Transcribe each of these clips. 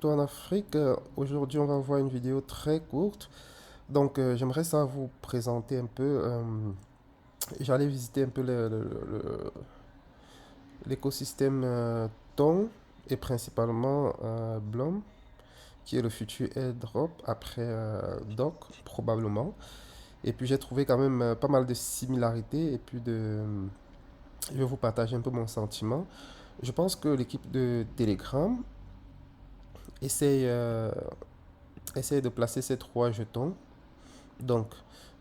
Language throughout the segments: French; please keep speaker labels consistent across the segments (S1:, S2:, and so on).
S1: bientôt en Afrique. Aujourd'hui, on va voir une vidéo très courte. J'aimerais ça vous présenter un peu. J'allais visiter un peu l'écosystème Thon et principalement Blum, qui est le futur airdrop après Doc, probablement. Et puis, j'ai trouvé quand même pas mal de similarités. Je vais vous partager un peu mon sentiment. Je pense que l'équipe de Telegram essaye, euh, essaye de placer ces trois jetons. Donc,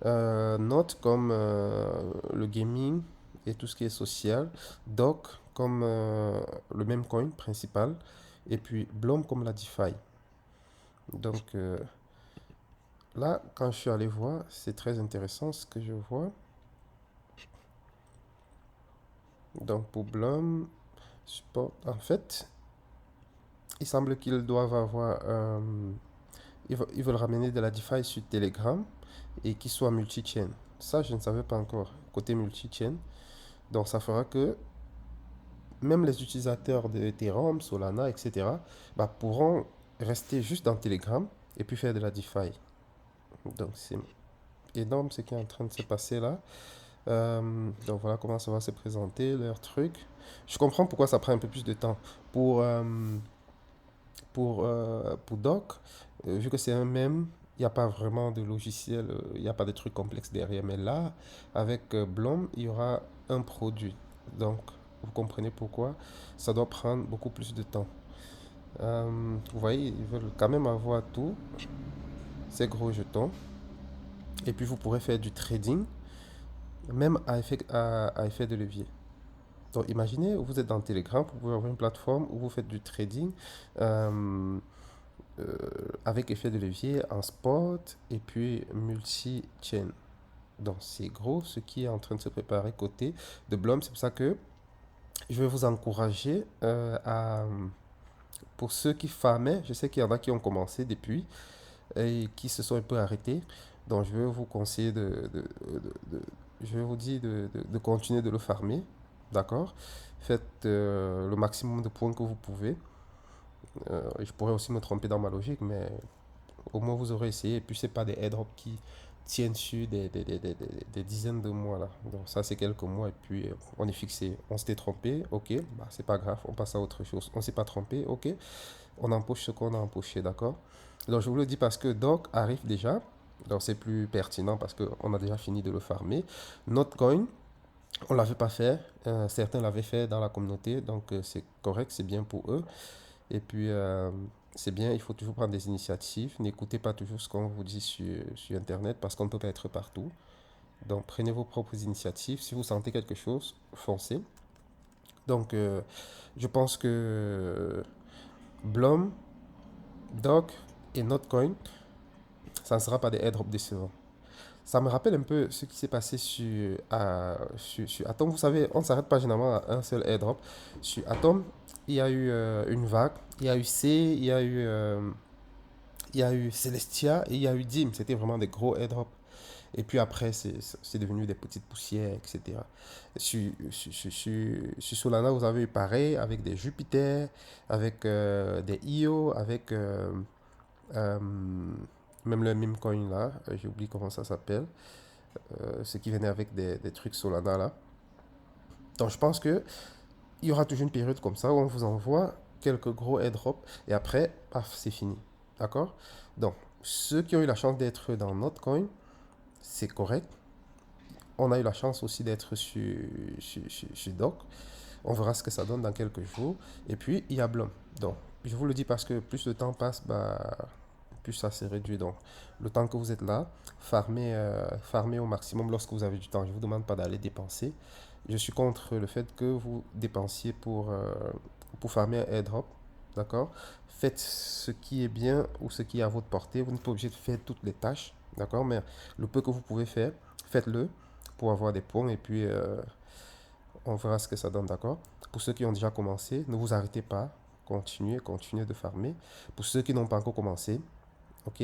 S1: Note comme le gaming et tout ce qui est social, Doc comme le même coin principal, et puis Blom comme la DeFi. Donc là, quand je suis allé voir, c'est très intéressant ce que je vois. Donc pour Blom, support, en fait, il semble qu'ils doivent avoir, ils veulent ramener de la DeFi sur Telegram et qu'il soit multi-chain. Ça, je ne savais pas encore, côté multi-chain. Donc ça fera que même les utilisateurs de Ethereum, Solana, etc., pourront rester juste dans Telegram et puis faire de la DeFi. Donc c'est énorme ce qui est en train de se passer là. Donc voilà comment ça va se présenter, leur truc. Je comprends pourquoi ça prend un peu plus de temps. Pour, euh, pour Doc, vu que c'est un même, il n'y a pas vraiment de logiciel, il n'y a pas de trucs complexes derrière. Mais là, avec Blom, il y aura un produit. Donc, vous comprenez pourquoi ça doit prendre beaucoup plus de temps. Vous voyez, ils veulent quand même avoir tout, ces gros jetons. Et puis, vous pourrez faire du trading, même à effet de levier. Donc, imaginez, vous êtes dans Telegram, vous pouvez avoir une plateforme où vous faites du trading. euh, euh, avec effet de levier en spot et puis multi-chain. Donc c'est gros ce qui est en train de se préparer côté de Blum. C'est pour ça que je vais vous encourager pour ceux qui farmaient, je sais qu'il y en a qui ont commencé depuis et qui se sont un peu arrêtés. Donc je vais vous conseiller je vais vous dire de continuer de le farmer. D'accord? Faites le maximum de points que vous pouvez. Je pourrais aussi me tromper dans ma logique, mais au moins, vous aurez essayé. Et puis, c'est pas des airdrops qui tiennent sur des dizaines de mois là. Donc, ça, c'est quelques mois. Et puis, on est fixé. On s'était trompé. Ok, c'est pas grave. On passe à autre chose. On s'est pas trompé. Ok, on empoche ce qu'on a empoché. D'accord. Donc, je vous le dis parce que Doc arrive déjà. Donc, c'est plus pertinent parce qu'on a déjà fini de le farmer. Notcoin, on l'avait pas fait. Certains l'avaient fait dans la communauté. Donc, c'est correct. C'est bien pour eux. Et puis, c'est bien, il faut toujours prendre des initiatives. N'écoutez pas toujours ce qu'on vous dit sur Internet parce qu'on ne peut pas être partout. Donc, prenez vos propres initiatives. Si vous sentez quelque chose, foncez. Donc, je pense que Blum, Doc et Notcoin, ça ne sera pas des airdrops décevants. Ça me rappelle un peu ce qui s'est passé sur Atom. Vous savez, on ne s'arrête pas généralement à un seul airdrop. Sur Atom, il y a eu une vague. Il y a eu C, il y a eu Celestia et il y a eu Dim. C'était vraiment des gros airdrops. Et puis après, c'est devenu des petites poussières, etc. Sur Solana, vous avez eu pareil avec des Jupiter, avec des IO, avec euh, même le meme coin là. J'ai oublié comment ça s'appelle. Ce qui venait avec des trucs Solana là. Donc je pense que il y aura toujours une période comme ça où on vous envoie quelques gros airdrops et après, paf, c'est fini. D'accord? Donc, ceux qui ont eu la chance d'être dans Notcoin, c'est correct. On a eu la chance aussi d'être sur Doc. On verra ce que ça donne dans quelques jours. Et puis, il y a Blum. Donc, je vous le dis parce que plus le temps passe, plus ça se réduit. Donc, le temps que vous êtes là, farmez au maximum lorsque vous avez du temps. Je ne vous demande pas d'aller dépenser. Je suis contre le fait que vous dépensiez pour farmer un airdrop. D'accord? Faites ce qui est bien ou ce qui est à votre portée. Vous n'êtes pas obligé de faire toutes les tâches. D'accord? Mais le peu que vous pouvez faire, faites-le pour avoir des points et puis on verra ce que ça donne. D'accord? Pour ceux qui ont déjà commencé, ne vous arrêtez pas. Continuez, continuez de farmer. Pour ceux qui n'ont pas encore commencé, ok,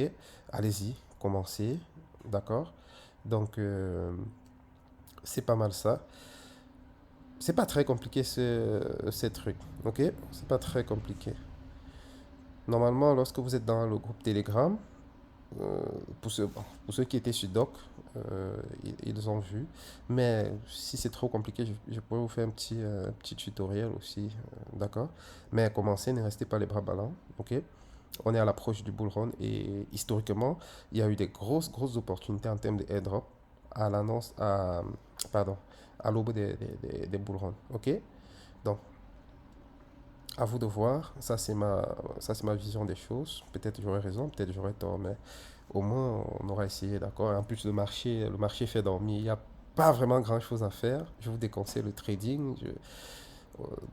S1: allez-y, commencez. D'accord? Donc, c'est pas mal ça. C'est pas très compliqué ces trucs, ok? C'est pas très compliqué. Normalement, lorsque vous êtes dans le groupe Telegram, euh, bon, pour ceux qui étaient sur Doc, ils ont vu. Mais si c'est trop compliqué, je pourrais vous faire un petit tutoriel aussi, d'accord? Mais commencez, ne restez pas les bras ballants, ok? On est à l'approche du bull run et historiquement, il y a eu des grosses opportunités en termes de airdrop à l'annonce, pardon, à l'aube des bull run, ok? Donc, à vous de voir. Ça, c'est ma vision des choses. Peut-être j'aurais raison, peut-être j'aurais tort, mais au moins, on aura essayé, d'accord? En plus, le marché fait dormir. Il n'y a pas vraiment grand-chose à faire. Je vous déconseille le trading.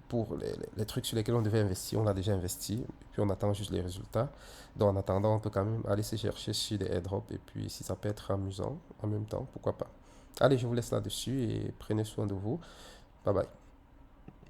S1: Pour les trucs sur lesquels on devait investir, on a déjà investi. Et puis, on attend juste les résultats. Donc, en attendant, on peut quand même aller se chercher sur des airdrops. Et puis, si ça peut être amusant en même temps, pourquoi pas. Allez, je vous laisse là-dessus et prenez soin de vous. Bye bye.